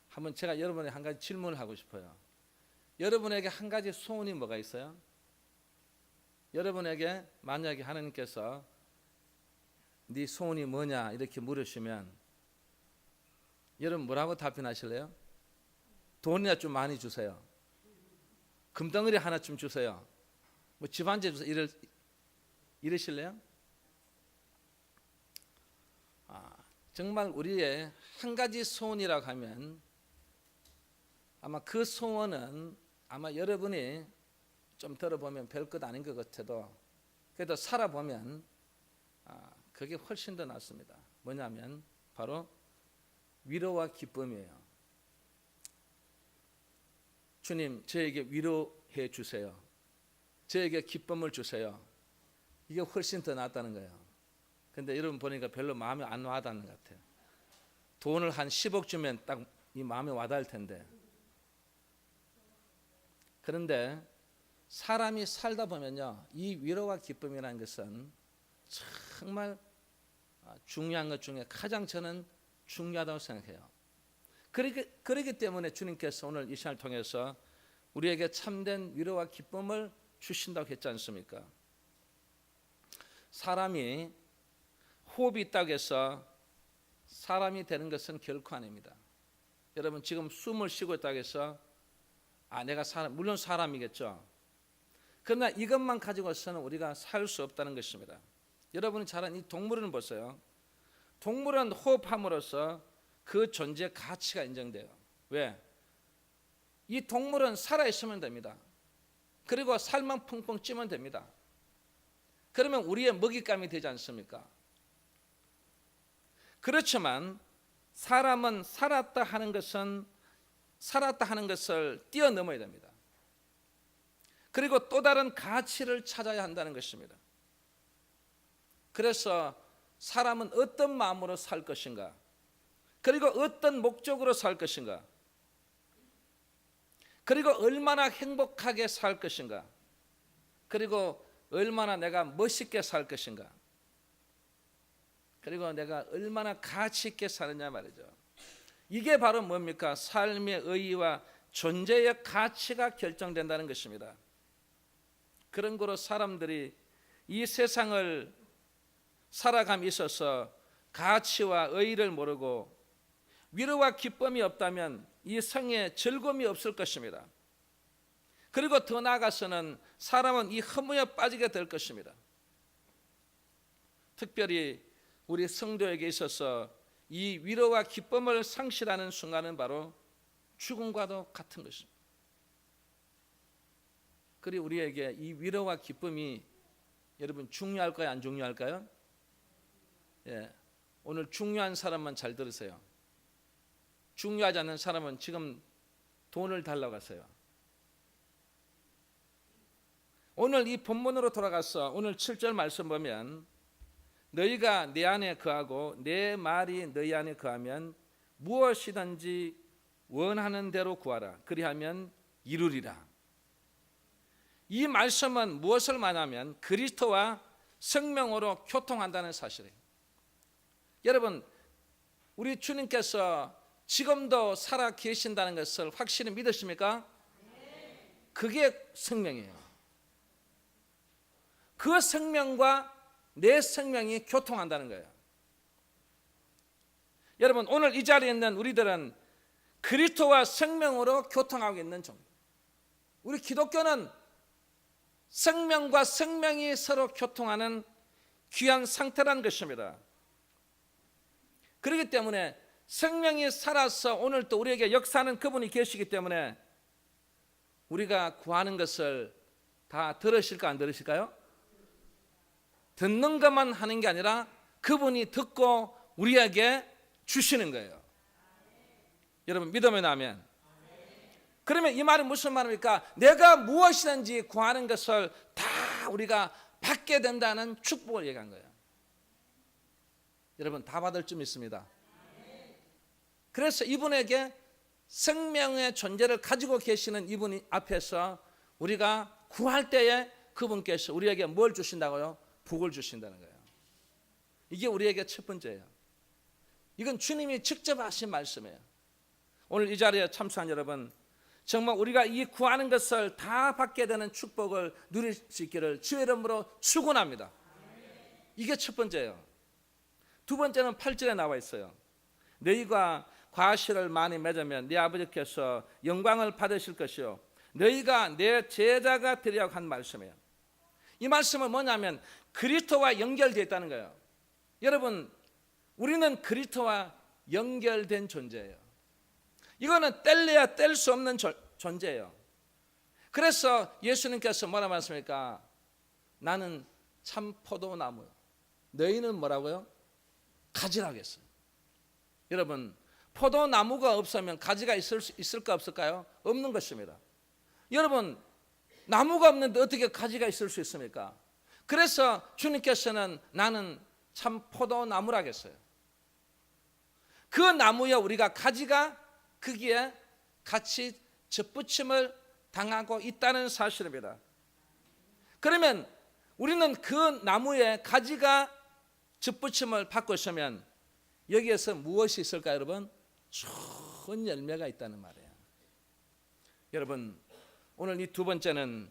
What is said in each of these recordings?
한번 제가 여러분에게 한 가지 질문을 하고 싶어요. 여러분에게 한 가지 소원이 뭐가 있어요? 여러분에게 만약에 하나님께서 네 소원이 뭐냐 이렇게 물으시면 여러분 뭐라고 답변하실래요? 돈이나 좀 많이 주세요. 금덩어리 하나 좀 주세요. 뭐 집 한 채 주세요. 이러실래요? 정말 우리의 한 가지 소원이라고 하면 아마 그 소원은 아마 여러분이 좀 들어보면 별것 아닌 것 같아도 그래도 살아보면 그게 훨씬 더 낫습니다. 뭐냐면 바로 위로와 기쁨이에요. 주님, 저에게 위로해 주세요. 저에게 기쁨을 주세요. 이게 훨씬 더 낫다는 거예요. 근데 여러분 보니까 별로 마음에 안 와닿는 것 같아요. 돈을 한 10억 주면 딱 이 마음에 와닿을 텐데. 그런데 사람이 살다 보면요, 이 위로와 기쁨이라는 것은 정말 중요한 것 중에 가장 저는 중요하다고 생각해요. 그렇기 때문에 주님께서 오늘 이 시간을 통해서 우리에게 참된 위로와 기쁨을 주신다고 했지 않습니까? 사람이 호흡이 있다고 해서 사람이 되는 것은 결코 아닙니다. 여러분 지금 숨을 쉬고 있다고 해서 내가 물론 사람이겠죠. 그러나 이것만 가지고서는 우리가 살 수 없다는 것입니다. 여러분이 잘 아는 이 동물은 보세요. 동물은 호흡함으로써 그 존재의 가치가 인정돼요. 왜? 이 동물은 살아있으면 됩니다. 그리고 살만 펑펑 찌면 됩니다. 그러면 우리의 먹잇감이 되지 않습니까? 그렇지만 사람은 살았다 하는 것을 뛰어넘어야 됩니다. 그리고 또 다른 가치를 찾아야 한다는 것입니다. 그래서 사람은 어떤 마음으로 살 것인가? 그리고 어떤 목적으로 살 것인가? 그리고 얼마나 행복하게 살 것인가? 그리고 얼마나 내가 멋있게 살 것인가? 그리고 내가 얼마나 가치 있게 사느냐 말이죠. 이게 바로 뭡니까? 삶의 의의와 존재의 가치가 결정된다는 것입니다. 그런 거로 사람들이 이 세상을 살아감에 있어서 가치와 의의를 모르고 위로와 기쁨이 없다면 이 생에 즐거움이 없을 것입니다. 그리고 더 나아가서는 사람은 이 허무에 빠지게 될 것입니다. 특별히 우리 성도에게 있어서 이 위로와 기쁨을 상실하는 순간은 바로 죽음과도 같은 것입니다. 그리고 우리에게 이 위로와 기쁨이 여러분 중요할까요? 안 중요할까요? 예, 오늘 중요한 사람만 잘 들으세요. 중요하지 않은 사람은 지금 돈을 달라고 하세요. 오늘 이 본문으로 돌아가서 오늘 7절 말씀 보면 너희가 내 안에 거하고 내 말이 너희 안에 거하면 무엇이든지 원하는 대로 구하라. 그리하면 이루리라. 이 말씀은 무엇을 말하면 그리스도와 생명으로 교통한다는 사실이에요. 여러분 우리 주님께서 지금도 살아 계신다는 것을 확실히 믿으십니까? 그게 생명이에요. 그 생명과 내 생명이 교통한다는 거예요. 여러분 오늘 이 자리에 있는 우리들은 그리스도와 생명으로 교통하고 있는 종. 우리 기독교는 생명과 생명이 서로 교통하는 귀한 상태라는 것입니다. 그렇기 때문에 생명이 살아서 오늘 또 우리에게 역사하는 그분이 계시기 때문에 우리가 구하는 것을 다 들으실까 안 들으실까요? 듣는 것만 하는 게 아니라 그분이 듣고 우리에게 주시는 거예요. 여러분 믿으면 아멘. 그러면 이 말은 무슨 말입니까? 내가 무엇이든지 구하는 것을 다 우리가 받게 된다는 축복을 얘기한 거예요. 여러분 다 받을 줄 믿습니다. 그래서 이분에게 생명의 존재를 가지고 계시는 이분 앞에서 우리가 구할 때에 그분께서 우리에게 뭘 주신다고요? 복을 주신다는 거예요. 이게 우리에게 첫 번째예요. 이건 주님이 직접 하신 말씀이에요. 오늘 이 자리에 참석한 여러분, 정말 우리가 이 구하는 것을 다 받게 되는 축복을 누릴 수 있기를 주의 이름으로 축원합니다. 이게 첫 번째예요. 두 번째는 8절에 나와 있어요. 너희가 과실을 많이 맺으면 네 아버지께서 영광을 받으실 것이요 너희가 내 제자가 되리라고 한 말씀이에요. 이 말씀은 뭐냐면 그리스도와 연결되어 있다는 거예요. 여러분, 우리는 그리스도와 연결된 존재예요. 이거는 뗄래야 뗄 수 없는 존재예요. 그래서 예수님께서 뭐라 말씀입니까? 나는 참 포도나무, 너희는 뭐라고요? 가지라고 했어요. 여러분, 포도나무가 없으면 가지가 있을까 없을까요? 없는 것입니다. 여러분, 나무가 없는데 어떻게 가지가 있을 수 있습니까? 그래서 주님께서는 나는 참 포도나무라고 했어요. 그 나무에 우리가 가지가 거기에 같이 접붙임을 당하고 있다는 사실입니다. 그러면 우리는 그 나무에 가지가 접붙임을 받고 있으면 여기에서 무엇이 있을까요, 여러분? 좋은 열매가 있다는 말이에요. 여러분, 오늘 이 두 번째는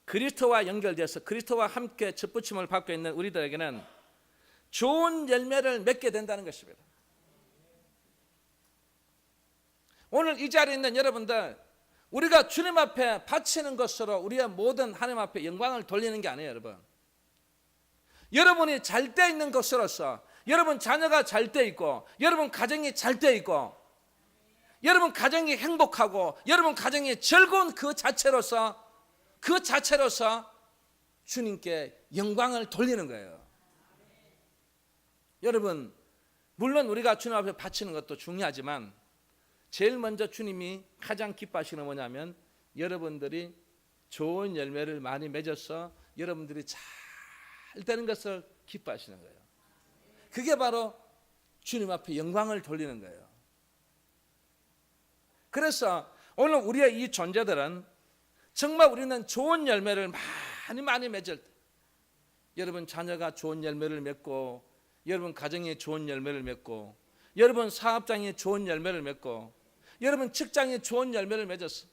그리스도와 연결돼서 그리스도와 함께 접붙임을 받고 있는 우리들에게는 좋은 열매를 맺게 된다는 것입니다. 오늘 이 자리에 있는 여러분들, 우리가 주님 앞에 바치는 것으로 우리의 모든 하나님 앞에 영광을 돌리는 게 아니에요, 여러분. 여러분이 잘 돼 있는 것으로서, 여러분 자녀가 잘 돼 있고, 여러분 가정이 잘 돼 있고, 여러분 가정이 행복하고, 여러분 가정이 즐거운 그 자체로서 주님께 영광을 돌리는 거예요. 여러분, 물론 우리가 주님 앞에 바치는 것도 중요하지만 제일 먼저 주님이 가장 기뻐하시는 건 뭐냐면 여러분들이 좋은 열매를 많이 맺어서 여러분들이 잘 되는 것을 기뻐하시는 거예요. 그게 바로 주님 앞에 영광을 돌리는 거예요. 그래서 오늘 우리의 이 존재들은 정말 우리는 좋은 열매를 많이 맺을 때, 여러분 자녀가 좋은 열매를 맺고, 여러분 가정이 좋은 열매를 맺고, 여러분 사업장이 좋은 열매를 맺고, 여러분 직장이 좋은 열매를 맺었어.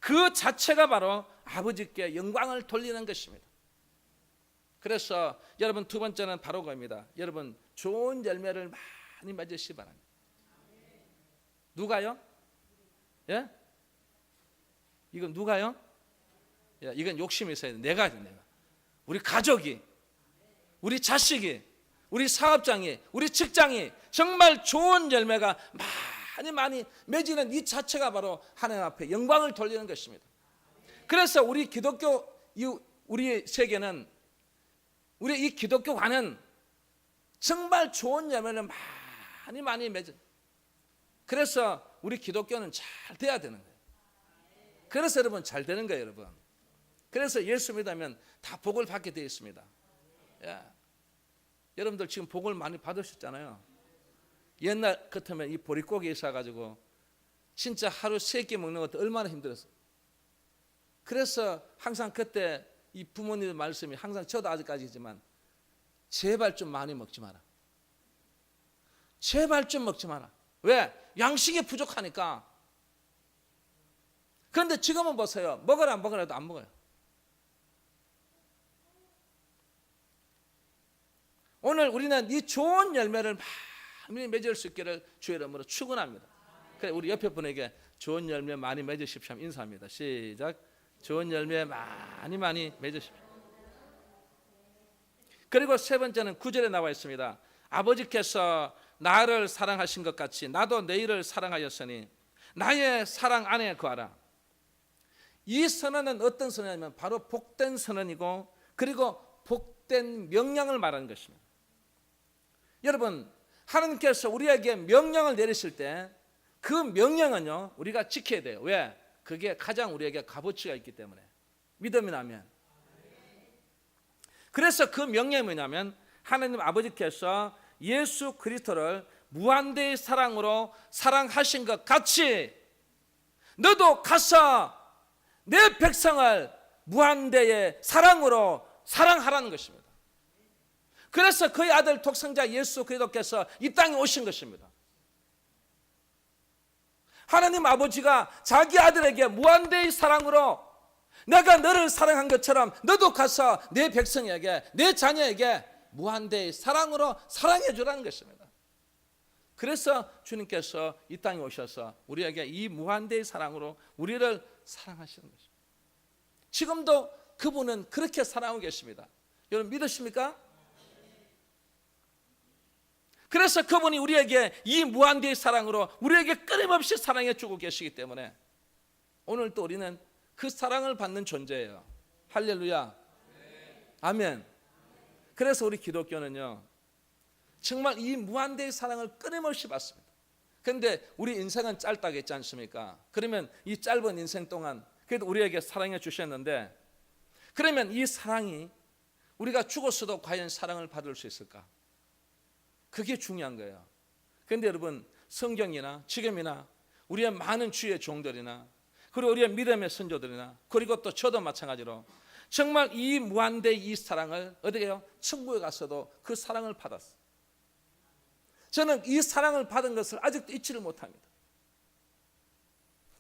그 자체가 바로 아버지께 영광을 돌리는 것입니다. 그래서 여러분 두 번째는 바로 그겁니다. 여러분 좋은 열매를 많이 맺으시기 바랍니다. 누가요? 예? 이건 누가요? 예, 이건 욕심이 있어야 돼. 내가. 우리 가족이, 우리 자식이, 우리 사업장이, 우리 직장이 정말 좋은 열매가 많이 맺이는 이 자체가 바로 하나님 앞에 영광을 돌리는 것입니다. 그래서 우리 기독교, 우리 세계는, 우리 이 기독교관은 정말 좋은 열매를 많이 맺어. 그래서 우리 기독교는 잘 돼야 되는 거예요. 그래서 여러분 잘 되는 거예요, 여러분. 그래서 예수 믿으면 다 복을 받게 되어 있습니다. 예. 여러분들 지금 복을 많이 받으셨잖아요. 옛날 같으면 이 보릿고기 있어가지고 진짜 하루 3끼 먹는 것도 얼마나 힘들었어. 그래서 항상 그때 이 부모님의 말씀이 항상 저도 아직까지지만 제발 좀 많이 먹지 마라. 제발 좀 먹지 마라. 왜? 양식이 부족하니까. 그런데 지금은 보세요. 먹으라도 안 먹어요. 오늘 우리는 이 좋은 열매를 많이 맺을 수 있기를 주의 이름으로 축원합니다. 그래, 우리 옆에 분에게 좋은 열매 많이 맺으십시오. 인사합니다. 시작. 좋은 열매 많이 맺으십시오. 그리고 세 번째는 9절에 나와 있습니다. 아버지께서 나를 사랑하신 것 같이 나도 너희를 사랑하였으니 나의 사랑 안에 거하라. 이 선언은 어떤 선언이냐면 바로 복된 선언이고, 그리고 복된 명령을 말하는 것입니다. 여러분, 하나님께서 우리에게 명령을 내리실 때 그 명령은요 우리가 지켜야 돼요. 왜? 그게 가장 우리에게 값어치가 있기 때문에. 믿음이 나면. 그래서 그 명령이 뭐냐면 하나님 아버지께서 예수 그리스도를 무한대의 사랑으로 사랑하신 것 같이 너도 가서 내 백성을 무한대의 사랑으로 사랑하라는 것입니다. 그래서 그의 아들 독생자 예수 그리스도께서 이 땅에 오신 것입니다. 하나님 아버지가 자기 아들에게 무한대의 사랑으로 내가 너를 사랑한 것처럼 너도 가서 내 백성에게, 내 자녀에게 무한대의 사랑으로 사랑해 주라는 것입니다. 그래서 주님께서 이 땅에 오셔서 우리에게 이 무한대의 사랑으로 우리를 사랑하시는 것입니다. 지금도 그분은 그렇게 사랑하고 계십니다. 여러분 믿으십니까? 그래서 그분이 우리에게 이 무한대의 사랑으로 우리에게 끊임없이 사랑해 주고 계시기 때문에 오늘 또 우리는 그 사랑을 받는 존재예요. 할렐루야. 아멘. 그래서 우리 기독교는요, 정말 이 무한대의 사랑을 끊임없이 받습니다. 그런데 우리 인생은 짧다고 했지 않습니까? 그러면 이 짧은 인생 동안 그래도 우리에게 사랑해 주셨는데, 그러면 이 사랑이 우리가 죽었어도 과연 사랑을 받을 수 있을까? 그게 중요한 거예요. 그런데 여러분, 성경이나 지금이나 우리의 많은 주의 종들이나 그리고 우리의 믿음의 선조들이나 그리고 또 저도 마찬가지로 정말 이 무한대의 이 사랑을 어떻게 해요? 천국에 가서도 그 사랑을 받았어요. 저는 이 사랑을 받은 것을 아직도 잊지를 못합니다.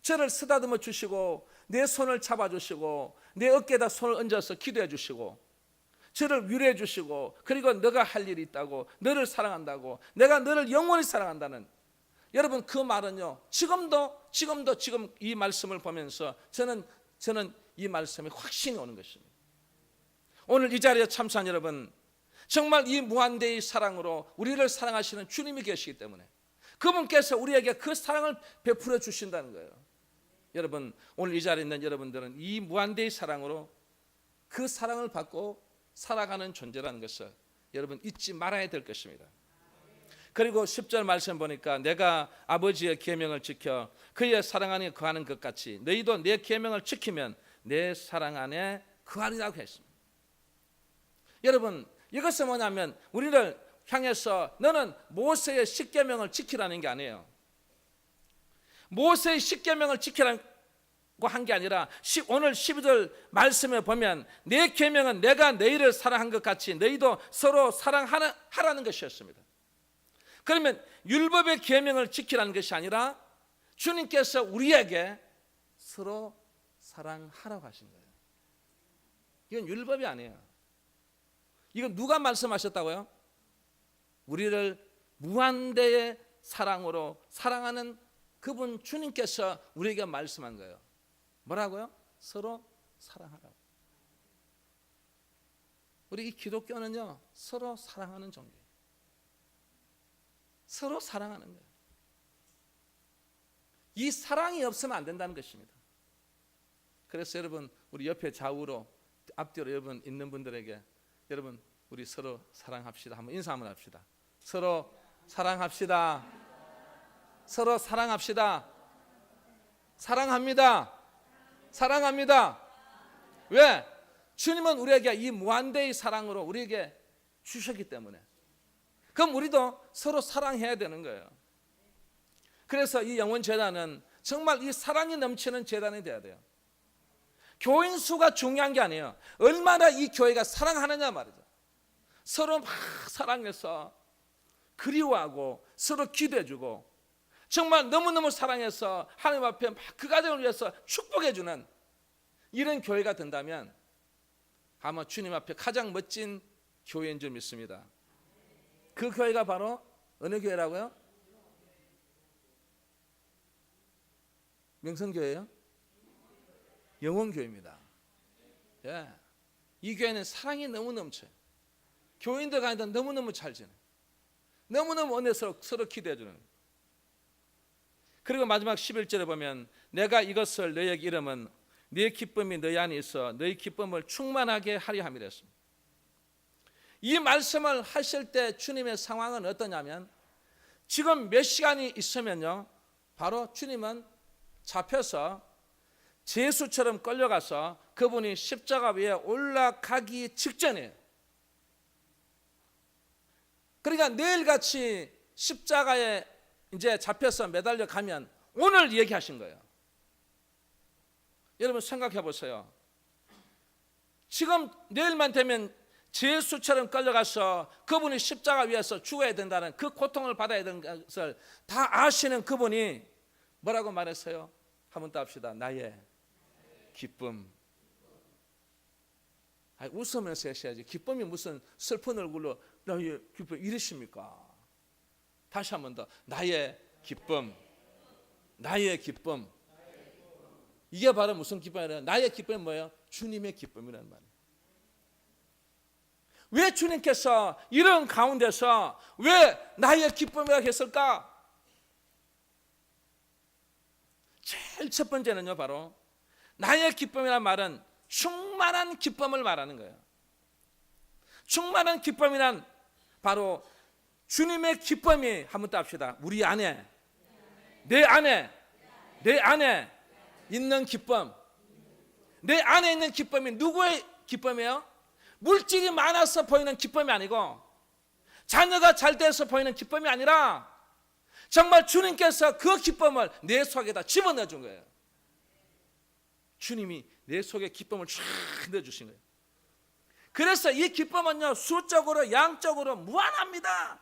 저를 쓰다듬어 주시고 내 손을 잡아주시고 내 어깨에다 손을 얹어서 기도해 주시고 저를 위로해 주시고 그리고 너가 할 일이 있다고, 너를 사랑한다고, 내가 너를 영원히 사랑한다는, 여러분 그 말은요, 지금 이 말씀을 보면서 저는 이 말씀에 확신이 오는 것입니다. 오늘 이 자리에 참석한 여러분, 정말 이 무한대의 사랑으로 우리를 사랑하시는 주님이 계시기 때문에 그분께서 우리에게 그 사랑을 베풀어 주신다는 거예요. 여러분, 오늘 이 자리에 있는 여러분들은 이 무한대의 사랑으로 그 사랑을 받고 살아가는 존재라는 것을 여러분 잊지 말아야 될 것입니다. 그리고 10절 말씀 보니까 내가 아버지의 계명을 지켜 그의 사랑 안에 거하는 것 같이 너희도 내 계명을 지키면 내 사랑 안에 거하리라고 했습니다. 여러분, 이것은 뭐냐면 우리를 향해서 너는 모세의 10계명을 지키라는 게 아니에요. 모세의 10계명을 지키라고 한 게 아니라 오늘 12절 말씀에 보면 내 계명은 내가 너희를 사랑한 것 같이 너희도 서로 사랑하라는 것이었습니다. 그러면 율법의 계명을 지키라는 것이 아니라 주님께서 우리에게 서로 사랑하라고 하신 거예요. 이건 율법이 아니에요. 이건 누가 말씀하셨다고요? 우리를 무한대의 사랑으로 사랑하는 그분 주님께서 우리에게 말씀한 거예요. 뭐라고요? 서로 사랑하라고. 우리 이 기독교는요, 서로 사랑하는 종교예요. 서로 사랑하는 거예요. 이 사랑이 없으면 안 된다는 것입니다. 그래서 여러분, 우리 옆에 좌우로 앞뒤로 여러분 있는 분들에게 여러분 우리 서로 사랑합시다. 한번 인사 한번 합시다. 서로 사랑합시다. 서로 사랑합시다. 사랑합니다. 사랑합니다. 왜? 주님은 우리에게 이 무한대의 사랑으로 우리에게 주셨기 때문에. 그럼 우리도 서로 사랑해야 되는 거예요. 그래서 이 영혼재단은 정말 이 사랑이 넘치는 재단이 돼야 돼요. 교인 수가 중요한 게 아니에요. 얼마나 이 교회가 사랑하느냐 말이죠. 서로 막 사랑해서 그리워하고 서로 기도해주고 정말 너무너무 사랑해서 하나님 앞에 막 그 가정을 위해서 축복해주는 이런 교회가 된다면 아마 주님 앞에 가장 멋진 교회인 줄 믿습니다. 그 교회가 바로 어느 교회라고요? 명성교회요? 영혼교회입니다. 예. 이 교회는 사랑이 너무 넘쳐요. 교인들 간에도 너무너무 잘 지내요. 너무너무 은혜스러워 서로 기대해주는. 그리고 마지막 11절에 보면 내가 이것을 너희에게 이름은 네 기쁨이 너희 안에 있어 너희 기쁨을 충만하게 하려 함이라 했습니다. 이 말씀을 하실 때 주님의 상황은 어떠냐면 지금 몇 시간이 있으면요 바로 주님은 잡혀서 제수처럼 끌려가서 그분이 십자가 위에 올라가기 직전이에요. 그러니까 내일같이 십자가에 이제 잡혀서 매달려 가면 오늘 얘기하신 거예요. 여러분 생각해 보세요. 지금 내일만 되면 제수처럼 끌려가서 그분이 십자가 위에서 죽어야 된다는 그 고통을 받아야 되는 것을 다 아시는 그분이 뭐라고 말했어요? 한번 더 합시다. 나의 기쁨. 웃으면서 하셔야지. 기쁨이 무슨 슬픈 얼굴로 나의 기쁨 이러십니까? 다시 한 번 더. 나의 기쁨. 나의 기쁨. 이게 바로 무슨 기쁨이에요? 나의 기쁨이 뭐예요? 주님의 기쁨이라는 말이에요. 왜 주님께서 이런 가운데서 왜 나의 기쁨이라고 했을까? 제일 첫 번째는요, 바로 나의 기쁨이라는 말은 충만한 기쁨을 말하는 거예요. 충만한 기쁨이란 바로 주님의 기쁨이, 한번 더 합시다. 우리 안에, 내 안에 있는 기쁨. 내 안에 있는 기쁨이 누구의 기쁨이에요? 물질이 많아서 보이는 기쁨이 아니고, 자녀가 잘 돼서 보이는 기쁨이 아니라, 정말 주님께서 그 기쁨을 내 속에다 집어넣어 준 거예요. 주님이 내 속에 기쁨을 쫙 넣어주신 거예요. 그래서 이 기쁨은요, 수적으로 양적으로 무한합니다.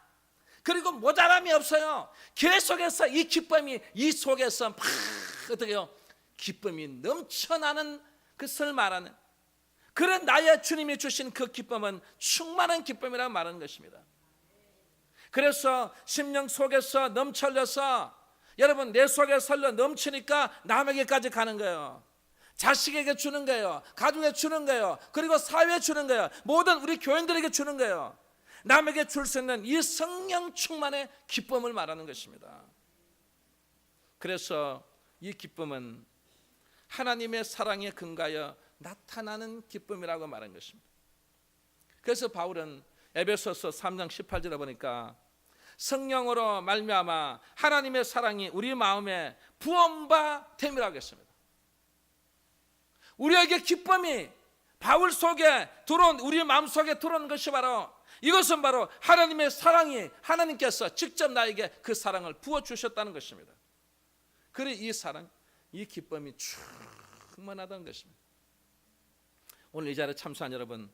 그리고 모자람이 없어요. 계속해서 이 기쁨이 이 속에서 막 어떻게요? 기쁨이 넘쳐나는 것을 말하는, 그런 나의 주님이 주신 그 기쁨은 충만한 기쁨이라고 말하는 것입니다. 그래서 심령 속에서 넘쳐흘려서, 여러분 내 속에 설려 넘치니까 남에게까지 가는 거예요. 자식에게 주는 거예요. 가족에게 주는 거예요. 그리고 사회에 주는 거예요. 모든 우리 교인들에게 주는 거예요. 남에게 줄 수 있는 이 성령 충만의 기쁨을 말하는 것입니다. 그래서 이 기쁨은 하나님의 사랑에 근거하여 나타나는 기쁨이라고 말한 것입니다. 그래서 바울은 에베소서 3장 18절에 보니까 성령으로 말미암아 하나님의 사랑이 우리 마음에 부음바 됨이라고 했습니다. 우리에게 기쁨이 바울 속에 들어온, 우리 마음 속에 들어온 것이 바로, 이것은 바로 하나님의 사랑이, 하나님께서 직접 나에게 그 사랑을 부어주셨다는 것입니다. 그래 이 사랑, 이 기쁨이 충만하다는 것입니다. 오늘 이 자리에 참석한 여러분,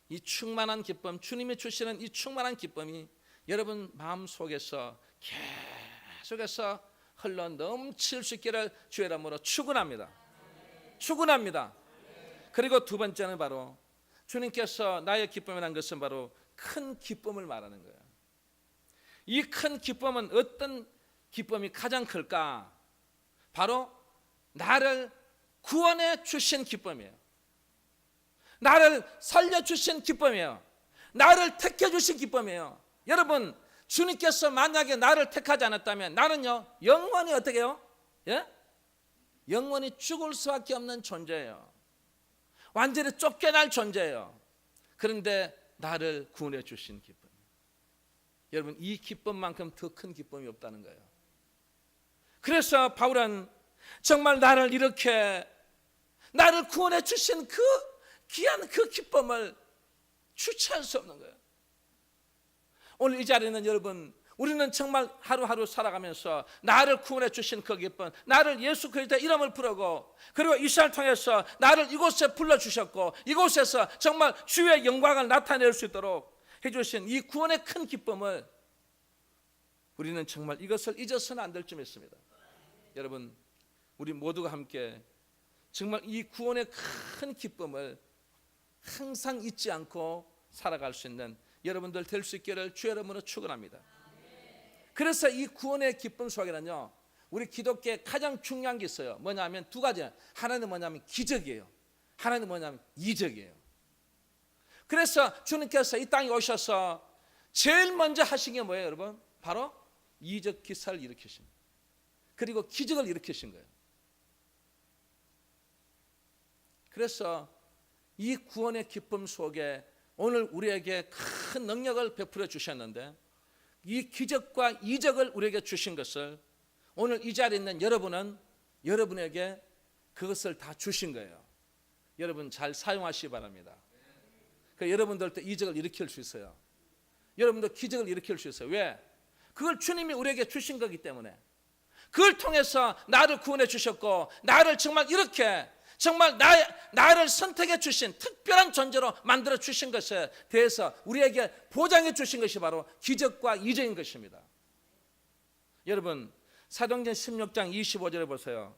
이 충만한 기쁨, 주님이 주시는 이 충만한 기쁨이 여러분 마음속에서 계속해서 흘러 넘칠 수 있기를 주의 이름으로 축원합니다. 축원합니다. 그리고 두 번째는 바로 주님께서 나의 기쁨이라는 것은 바로 큰 기쁨을 말하는 거예요. 이 큰 기쁨은 어떤 기쁨이 가장 클까? 바로 나를 구원해 주신 기쁨이에요. 나를 살려주신 기쁨이에요. 나를 택해 주신 기쁨이에요. 여러분, 주님께서 만약에 나를 택하지 않았다면 나는요, 영원히 어떻게 해요? 예? 영원히 죽을 수밖에 없는 존재예요. 완전히 쫓겨날 존재예요. 그런데 나를 구원해 주신 기쁨, 여러분 이 기쁨만큼 더 큰 기쁨이 없다는 거예요. 그래서 바울은 정말 나를 이렇게, 나를 구원해 주신 그 귀한 그 기쁨을 주체할 수 없는 거예요. 오늘 이 자리에는 여러분, 우리는 정말 하루하루 살아가면서 나를 구원해 주신 그 기쁨, 나를 예수 그리스도의 이름을 부르고, 그리고 이 시간을 통해서 나를 이곳에 불러주셨고 이곳에서 정말 주의 영광을 나타낼 수 있도록 해주신 이 구원의 큰 기쁨을 우리는 정말 이것을 잊어서는 안 될 쯤 있습니다. 여러분, 우리 모두가 함께 정말 이 구원의 큰 기쁨을 항상 잊지 않고 살아갈 수 있는 여러분들 될 수 있기를 주의 이름으로 축원합니다. 그래서 이 구원의 기쁨 속에는요, 우리 기독교에 가장 중요한 게 있어요. 뭐냐면 두 가지. 하나는 뭐냐면 기적이에요. 하나는 뭐냐면 이적이에요. 그래서 주님께서 이 땅에 오셔서 제일 먼저 하신 게 뭐예요, 여러분? 바로 이적 기사를 일으키신, 그리고 기적을 일으키신 거예요. 그래서 이 구원의 기쁨 속에 오늘 우리에게 큰 능력을 베풀어 주셨는데, 이 기적과 이적을 우리에게 주신 것을 오늘 이 자리에 있는 여러분은 여러분에게 그것을 다 주신 거예요. 여러분 잘 사용하시기 바랍니다. 그러니까 여러분들도 이적을 일으킬 수 있어요. 여러분도 기적을 일으킬 수 있어요. 왜? 그걸 주님이 우리에게 주신 거기 때문에. 그걸 통해서 나를 구원해 주셨고, 나를 정말 이렇게 정말 나를 선택해 주신 특별한 존재로 만들어 주신 것에 대해서 우리에게 보장해 주신 것이 바로 기적과 이적인 것입니다. 여러분, 사도행전 16장 25절에 보세요.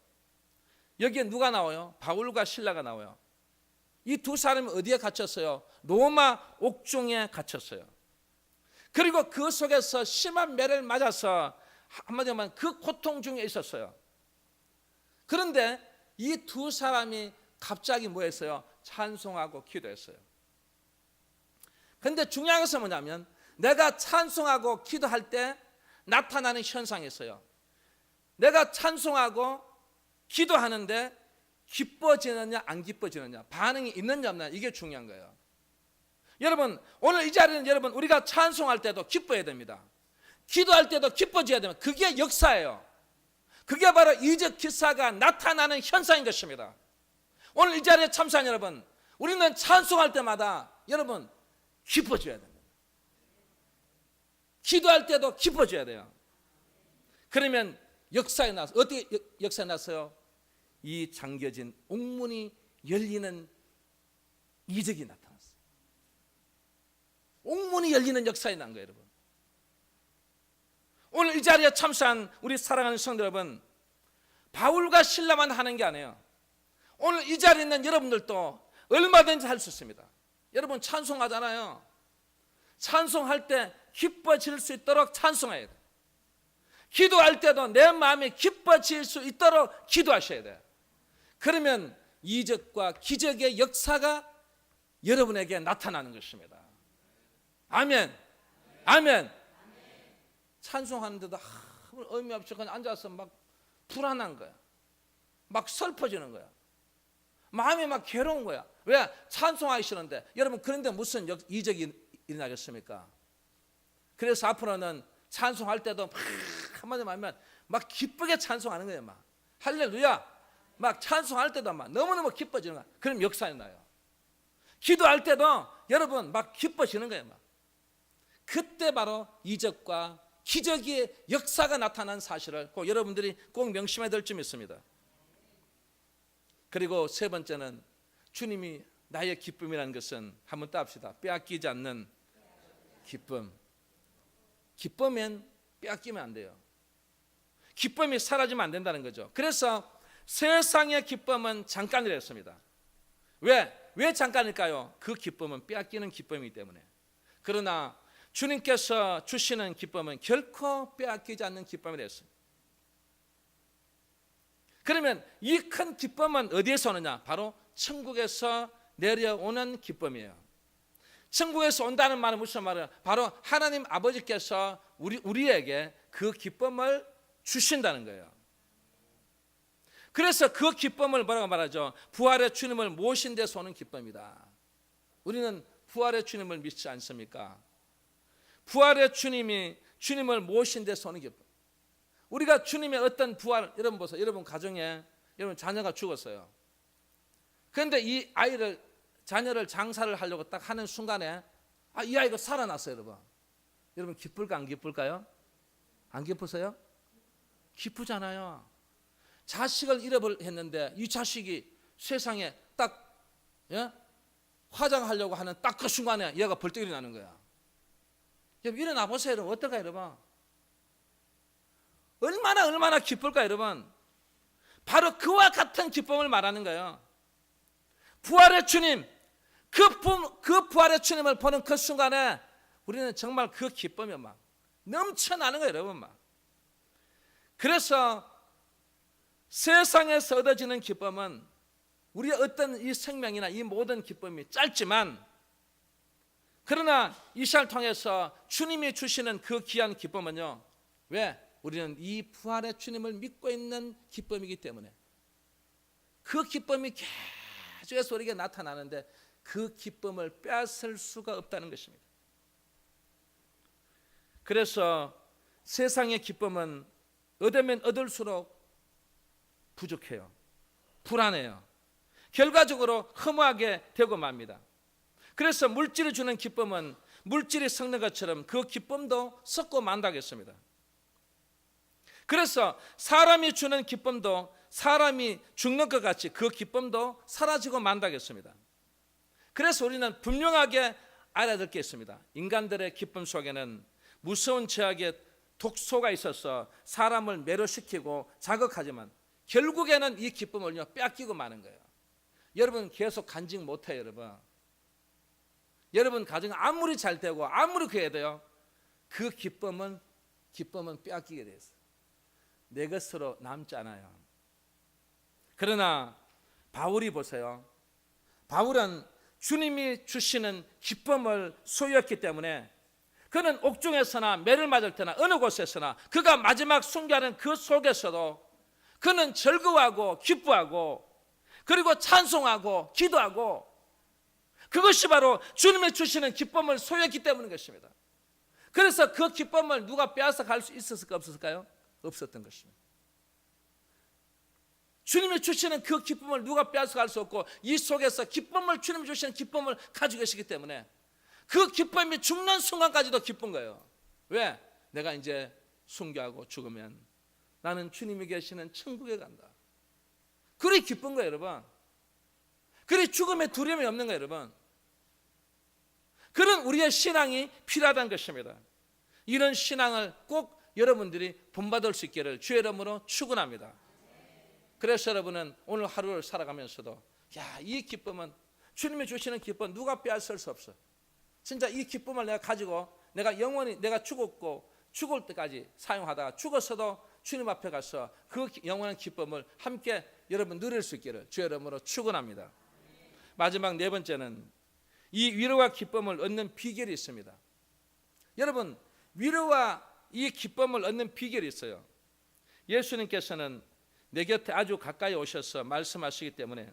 여기에 누가 나와요? 바울과 실라가 나와요. 이 두 사람이 어디에 갇혔어요? 로마 옥중에 갇혔어요. 그리고 그 속에서 심한 매를 맞아서 한마디로 말하면 그 고통 중에 있었어요. 그런데 이 두 사람이 갑자기 뭐 했어요? 찬송하고 기도했어요. 그런데 중요한 것은 뭐냐면 내가 찬송하고 기도할 때 나타나는 현상이 있어요. 내가 찬송하고 기도하는데 기뻐지느냐 안 기뻐지느냐, 반응이 있느냐 없느냐, 이게 중요한 거예요. 여러분, 오늘 이 자리는 여러분 우리가 찬송할 때도 기뻐해야 됩니다. 기도할 때도 기뻐져야 됩니다. 그게 역사예요. 그게 바로 이적 기사가 나타나는 현상인 것입니다. 오늘 이 자리에 참석한 여러분, 우리는 찬송할 때마다 여러분 기뻐져야 됩니다. 기도할 때도 기뻐져야 돼요. 그러면 역사에 나서 어떻게 역사에 나서요? 이 잠겨진 옥문이 열리는 이적이 나타났어요. 옥문이 열리는 역사에 난 거예요, 여러분. 오늘 이 자리에 참석한 우리 사랑하는 성도 여러분, 바울과 실라만 하는 게 아니에요. 오늘 이 자리에 있는 여러분들도 얼마든지 할 수 있습니다. 여러분 찬송하잖아요. 찬송할 때 기뻐질 수 있도록 찬송해야 돼요. 기도할 때도 내 마음이 기뻐질 수 있도록 기도하셔야 돼요. 그러면 이적과 기적의 역사가 여러분에게 나타나는 것입니다. 아멘. 아멘. 찬송하는데도 아무 의미 없이 그냥 앉아서 막 불안한 거야. 막 슬퍼지는 거야. 마음이 막 괴로운 거야. 왜? 찬송하기 싫은데. 여러분, 그런데 무슨 이적이 일어나겠습니까? 그래서 앞으로는 찬송할 때도 막 한마디로 하면 막 기쁘게 찬송하는 거예요. 막 할렐루야. 막 찬송할 때도 막 너무너무 기뻐지는 거야. 그럼 역사에 나요. 기도할 때도 여러분 막 기뻐지는 거예요. 막. 그때 바로 이적과 기적의 역사가 나타난 사실을 꼭 여러분들이 꼭 명심해야 될 점이 있습니다. 그리고 세 번째는 주님이 나의 기쁨이라는 것은 한번 따합시다. 빼앗기지 않는 기쁨. 기쁨은 빼앗기면 안 돼요. 기쁨이 사라지면 안 된다는 거죠. 그래서 세상의 기쁨은 잠깐이랬습니다. 왜 잠깐일까요? 그 기쁨은 빼앗기는 기쁨이기 때문에. 그러나 주님께서 주시는 기쁨은 결코 빼앗기지 않는 기쁨이랬습니다. 그러면 이 큰 기쁨은 어디에서 오느냐? 바로 천국에서 내려오는 기쁨이에요. 천국에서 온다는 말은 무슨 말이에요? 바로 하나님 아버지께서 우리에게 그 기쁨을 주신다는 거예요. 그래서 그 기쁨을 뭐라고 말하죠? 부활의 주님을 모신 데서 오는 기쁨이다. 우리는 부활의 주님을 믿지 않습니까? 부활의 주님을 모신 데서 오는 기쁨. 우리가 주님의 어떤 부활, 여러분 보세요. 여러분 가정에 여러분 자녀가 죽었어요. 그런데 이 자녀를 장사를 하려고 딱 하는 순간에 이 아이가 살아났어요, 여러분. 여러분 기쁠까 안 기쁠까요? 안 기쁘세요? 기쁘잖아요. 자식을 잃어버렸는데 이 자식이 세상에 딱 화장하려고 하는 딱 그 순간에 얘가 벌떡 일어나는 거야. 여러분 일어나 보세요. 여러분 어떨까요, 여러분? 얼마나 기쁠까요, 여러분? 바로 그와 같은 기쁨을 말하는 거예요. 부활의 주님, 그 부활의 주님을 보는 그 순간에 우리는 정말 그 기쁨이 막 넘쳐나는 거예요, 여러분. 막. 그래서 세상에서 얻어지는 기쁨은 우리의 어떤 이 생명이나 이 모든 기쁨이 짧지만, 그러나 이 시간을 통해서 주님이 주시는 그 귀한 기쁨은요, 왜? 우리는 이 부활의 주님을 믿고 있는 기쁨이기 때문에 그 기쁨이 계속해서 우리에게 나타나는데 그 기쁨을 빼앗을 수가 없다는 것입니다. 그래서 세상의 기쁨은 얻으면 얻을수록 부족해요. 불안해요. 결과적으로 허무하게 되고 맙니다. 그래서 물질이 주는 기쁨은 물질이 썩는 것처럼 그 기쁨도 썩고 만다겠습니다. 그래서 사람이 주는 기쁨도 사람이 죽는 것 같이 그 기쁨도 사라지고 만다겠습니다. 그래서 우리는 분명하게 알아야 될 게 있습니다. 인간들의 기쁨 속에는 무서운 죄악의 독소가 있어서 사람을 매료시키고 자극하지만 결국에는 이 기쁨을요 뺏기고 마는 거예요. 여러분 계속 간직 못해요. 여러분 가정 아무리 잘 되고 아무리 그래야 돼요. 그 기쁨은 빼앗기게 돼 있어요. 내 것으로 남지 않아요. 그러나 바울이 보세요. 바울은 주님이 주시는 기쁨을 소유했기 때문에 그는 옥중에서나 매를 맞을 때나 어느 곳에서나 그가 마지막 순교하는 그 속에서도 그는 즐거워하고 기뻐하고 그리고 찬송하고 기도하고 그것이 바로 주님이 주시는 기쁨을 소유했기 때문인 것입니다. 그래서 그 기쁨을 누가 빼앗아 갈 수 있었을까 없었을까요? 없었던 것입니다. 주님이 주시는 그 기쁨을 누가 빼앗아 갈 수 없고 이 속에서 주님이 주시는 기쁨을 가지고 계시기 때문에 그 기쁨이 죽는 순간까지도 기쁜 거예요. 왜? 내가 이제 순교하고 죽으면 나는 주님이 계시는 천국에 간다. 그리 기쁜 거예요, 여러분. 그리 죽음에 두려움이 없는 거예요, 여러분. 그런 우리의 신앙이 필요하다는 것입니다. 이런 신앙을 꼭 여러분들이 본받을 수 있기를 주의 이름으로 축원합니다. 그래서 여러분은 오늘 하루를 살아가면서도 이 기쁨은 주님이 주시는 기쁨 누가 빼앗을 수 없어. 진짜 이 기쁨을 내가 가지고 내가 영원히 내가 죽을 때까지 사용하다가 죽었어도 주님 앞에 가서 그 영원한 기쁨을 함께 여러분 누릴 수 있기를 주의 이름으로 축원합니다. 마지막 네 번째는 이 위로와 기쁨을 얻는 비결이 있습니다. 여러분 위로와 이 기쁨을 얻는 비결이 있어요. 예수님께서는 내 곁에 아주 가까이 오셔서 말씀하시기 때문에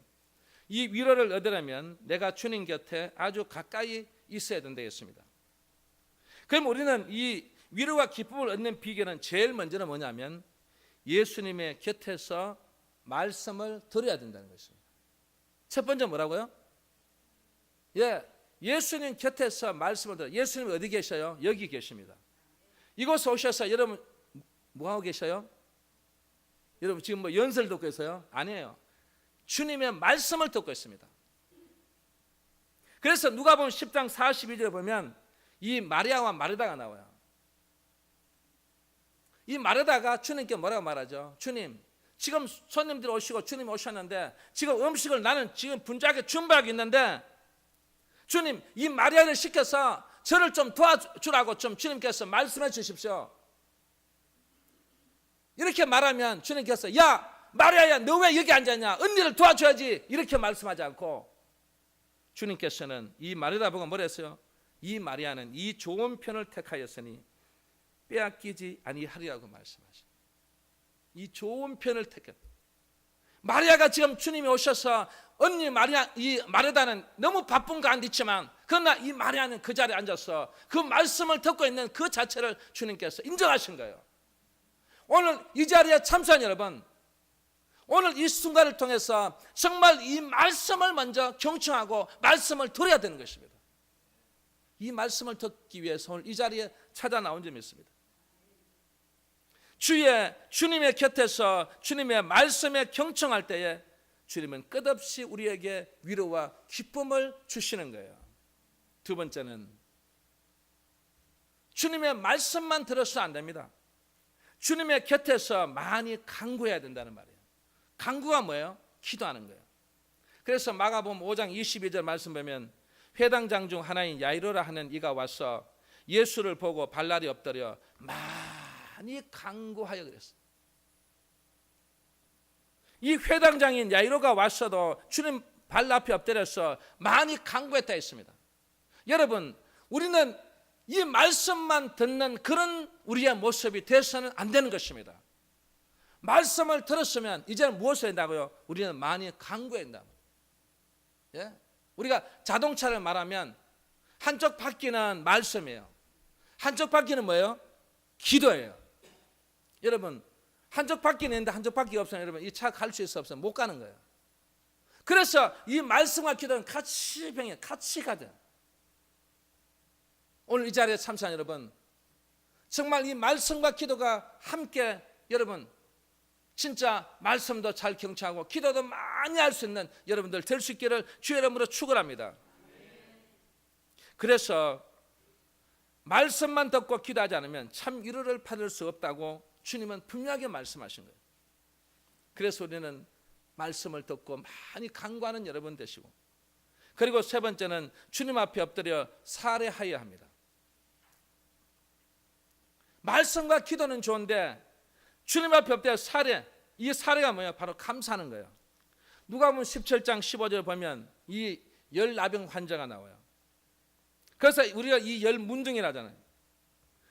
이 위로를 얻으려면 내가 주님 곁에 아주 가까이 있어야 된다 했습니다. 그럼 우리는 이 위로와 기쁨을 얻는 비결은 제일 먼저는 뭐냐면 예수님의 곁에서 말씀을 들어야 된다는 것입니다. 첫 번째 뭐라고요? 예수님 곁에서 말씀을 들어요. 예수님 어디 계셔요? 여기 계십니다. 이곳에 오셔서 여러분 뭐하고 계셔요? 여러분 지금 뭐 연설 듣고 있어요? 아니에요. 주님의 말씀을 듣고 있습니다. 그래서 누가복음 10장 42절에 보면 이 마리아와 마르다가 나와요. 이 마르다가 주님께 뭐라고 말하죠? 주님, 지금 손님들 오시고 주님 오셨는데 지금 음식을 나는 지금 분주하게 준비하고 있는데 주님, 이 마리아를 시켜서 저를 좀 도와주라고 좀 주님께서 말씀해 주십시오. 이렇게 말하면 주님께서 마리아야 너 왜 여기 앉았냐? 언니를 도와줘야지. 이렇게 말씀하지 않고 주님께서는 이 마리아 보고 뭐라 했어요? 이 마리아는 이 좋은 편을 택하였으니 빼앗기지 아니하리라고 말씀하시죠. 이 좋은 편을 택했다. 마리아가 지금 주님이 오셔서 언니 이 마르다는 너무 바쁜 거 안 있지만 그러나 이 마리아는 그 자리에 앉아서 그 말씀을 듣고 있는 그 자체를 주님께서 인정하신 거예요. 오늘 이 자리에 참석한 여러분, 오늘 이 순간을 통해서 정말 이 말씀을 먼저 경청하고 말씀을 들어야 되는 것입니다. 이 말씀을 듣기 위해서 오늘 이 자리에 찾아 나온 점이 있습니다. 주님의 곁에서 주님의 말씀에 경청할 때에 주님은 끝없이 우리에게 위로와 기쁨을 주시는 거예요. 두 번째는 주님의 말씀만 들어서 안 됩니다. 주님의 곁에서 많이 간구해야 된다는 말이에요. 간구가 뭐예요? 기도하는 거예요. 그래서 마가복음 5장 22절 말씀 보면 회당장 중 하나인 야이로라 하는 이가 와서 예수를 보고 발날이 엎드려 많이 간구하여 그랬어요. 이 회당장인 야이로가 왔어도 주님 발 앞에 엎드려서 많이 간구했다 했습니다. 여러분, 우리는 이 말씀만 듣는 그런 우리의 모습이 돼서는 안 되는 것입니다. 말씀을 들었으면 이제는 무엇을 한다고요? 우리는 많이 간구해야 된다. 우리가 자동차를 말하면 한쪽 바퀴는 말씀이에요. 한쪽 바퀴는 뭐예요? 기도예요. 여러분, 한쪽 바퀴는 있는데 한쪽 바퀴가 없으면 여러분 이 차 갈 수 있어 없으면 못 가는 거예요. 그래서 이 말씀과 기도는 같이 병해, 같이 가자. 오늘 이 자리에 참석한 여러분, 정말 이 말씀과 기도가 함께 여러분 진짜 말씀도 잘 경청하고 기도도 많이 할 수 있는 여러분들 될 수 있기를 주의 이름으로 축원합니다. 그래서 말씀만 듣고 기도하지 않으면 참 위로를 받을 수 없다고 주님은 분명하게 말씀하신 거예요. 그래서 우리는 말씀을 듣고 많이 간구하는 여러분 되시고, 그리고 세 번째는 주님 앞에 엎드려 살해하여야 합니다. 말씀과 기도는 좋은데 주님 앞에 엎드려 살해, 이 살해가 뭐예요? 바로 감사하는 거예요. 누가복음 17장 15절 보면 이 열나병 환자가 나와요. 그래서 우리가 이 열 문둥이라잖아요.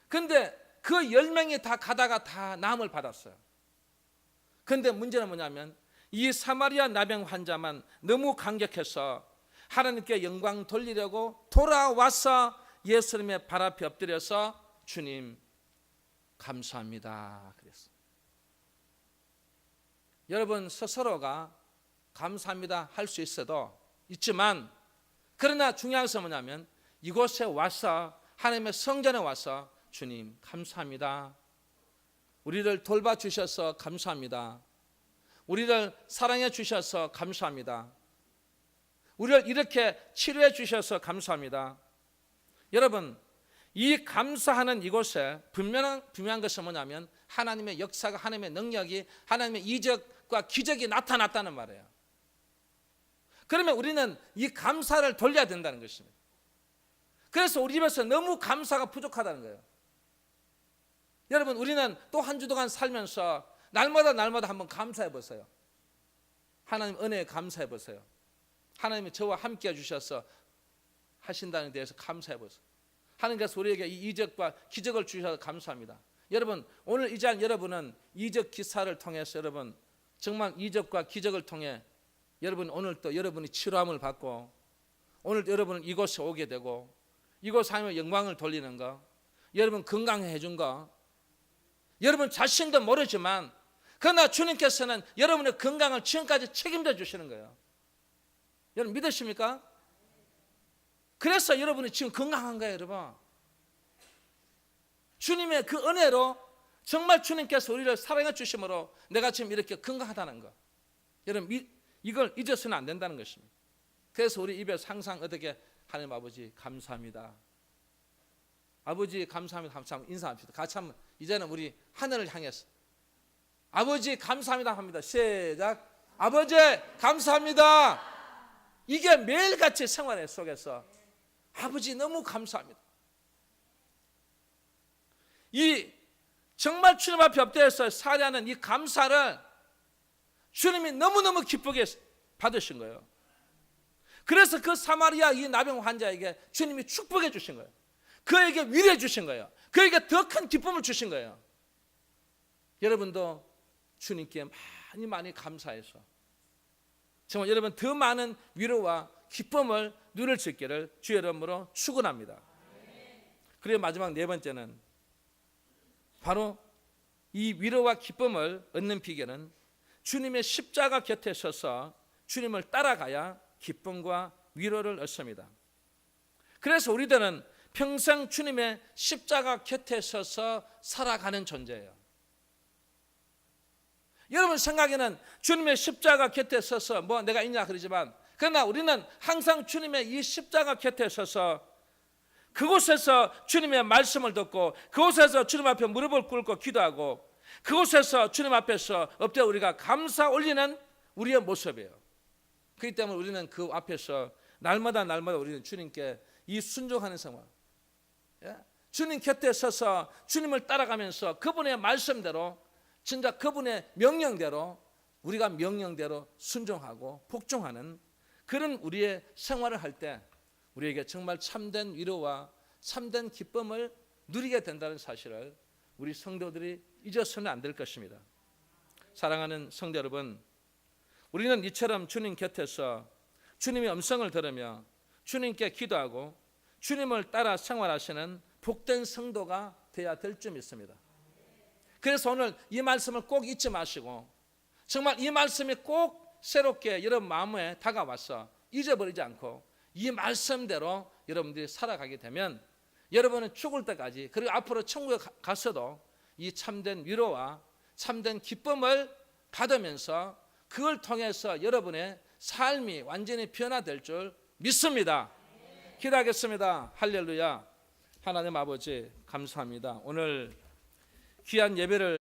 근데 그 10명이 다 가다가 다 나음을 받았어요. 근데 문제는 뭐냐면 이 사마리아 나병 환자만 너무 감격해서 하나님께 영광 돌리려고 돌아와서 예수님의 발 앞에 엎드려서 주님 감사합니다 그랬어요. 여러분 스스로가 감사합니다 할 수 있지만 그러나 중요한 것은 뭐냐면 이곳에 와서 하나님의 성전에 와서 주님 감사합니다. 우리를 돌봐주셔서 감사합니다. 우리를 사랑해 주셔서 감사합니다. 우리를 이렇게 치료해 주셔서 감사합니다. 여러분 이 감사하는 이곳에 분명한 것은 뭐냐면 하나님의 역사가, 하나님의 능력이, 하나님의 이적과 기적이 나타났다는 말이에요. 그러면 우리는 이 감사를 돌려야 된다는 것입니다. 그래서 우리 집에서 너무 감사가 부족하다는 거예요. 여러분 우리는 또 한 주 동안 살면서 날마다 한번 감사해 보세요. 하나님 은혜에 감사해 보세요. 하나님이 저와 함께 해주셔서 하신다는 데에서 감사해 보세요. 하나님께서 우리에게 이 이적과 기적을 주셔서 감사합니다. 여러분 오늘 이 자리에 여러분은 이적 기사를 통해서 여러분 정말 이적과 기적을 통해 여러분 오늘 또 여러분이 치료함을 받고 오늘 여러분은 이곳에 오게 되고 이곳 하나님의 영광을 돌리는 거, 여러분 건강해 준 거, 여러분 자신도 모르지만 그러나 주님께서는 여러분의 건강을 지금까지 책임져 주시는 거예요. 여러분 믿으십니까? 그래서 여러분이 지금 건강한 거예요. 여러분 주님의 그 은혜로 정말 주님께서 우리를 사랑해 주심으로 내가 지금 이렇게 건강하다는 거, 여러분 이걸 잊어서는 안 된다는 것입니다. 그래서 우리 입에서 항상 어떻게 하나님 아버지 감사합니다, 아버지 감사합니다, 감사합니다 인사합시다. 같이 한번 이제는 우리 하늘을 향해서 아버지 감사합니다 합니다. 시작. 아버지 감사합니다. 이게 매일같이 생활의 속에서 아버지 너무 감사합니다. 이 정말 주님 앞에 엎드려서 살해하는 이 감사를 주님이 너무너무 기쁘게 받으신 거예요. 그래서 그 사마리아 이 나병 환자에게 주님이 축복해 주신 거예요. 그에게 위로해 주신 거예요. 그에게 더 큰 기쁨을 주신 거예요. 여러분도 주님께 많이 감사해서 정말 여러분 더 많은 위로와 기쁨을 누릴 수 있기를 주의 이름으로 축원합니다. 그리고 마지막 네 번째는 바로 이 위로와 기쁨을 얻는 비결은 주님의 십자가 곁에 서서 주님을 따라가야 기쁨과 위로를 얻습니다. 그래서 우리들은 평생 주님의 십자가 곁에 서서 살아가는 존재예요. 여러분 생각에는 주님의 십자가 곁에 서서 뭐 내가 있냐 그러지만 그러나 우리는 항상 주님의 이 십자가 곁에 서서 그곳에서 주님의 말씀을 듣고 그곳에서 주님 앞에 무릎을 꿇고 기도하고 그곳에서 주님 앞에서 엎드려 우리가 감사 올리는 우리의 모습이에요. 그렇기 때문에 우리는 그 앞에서 날마다 우리는 주님께 이 순종하는 생활, 주님 곁에 서서 주님을 따라가면서 그분의 말씀대로 진짜 그분의 명령대로 우리가 명령대로 순종하고 복종하는 그런 우리의 생활을 할 때 우리에게 정말 참된 위로와 참된 기쁨을 누리게 된다는 사실을 우리 성도들이 잊어서는 안 될 것입니다. 사랑하는 성도 여러분, 우리는 이처럼 주님 곁에서 주님의 음성을 들으며 주님께 기도하고 주님을 따라 생활하시는 복된 성도가 되어야 될 줄 믿습니다. 그래서 오늘 이 말씀을 꼭 잊지 마시고 정말 이 말씀이 꼭 새롭게 여러분 마음에 다가와서 잊어버리지 않고 이 말씀대로 여러분들이 살아가게 되면 여러분은 죽을 때까지 그리고 앞으로 천국에 가서도 이 참된 위로와 참된 기쁨을 받으면서 그걸 통해서 여러분의 삶이 완전히 변화될 줄 믿습니다. 기도하겠습니다. 할렐루야. 하나님 아버지 감사합니다. 오늘 귀한 예배를